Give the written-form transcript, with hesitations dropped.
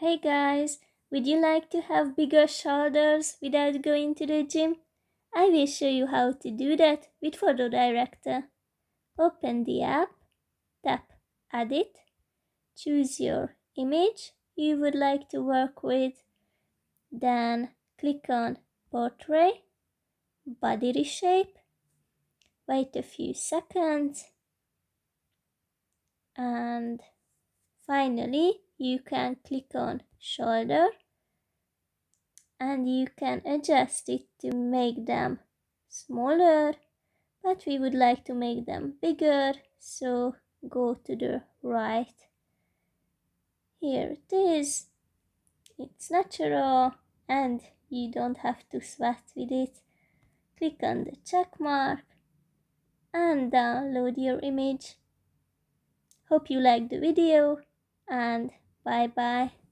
Hey guys, would you like to have bigger shoulders without going to the gym? I will show you how to do that with PhotoDirector. Open the app, tap Edit, choose your image you would like to work with, then click on Portrait, Body Reshape, wait a few seconds, and finally you can click on Shoulder and you can adjust it to make them smaller, but we would like to make them bigger, so go to the right. Here it is. It's natural and you don't have to sweat with it. Click on the check mark and download your image. Hope you liked the video and bye bye.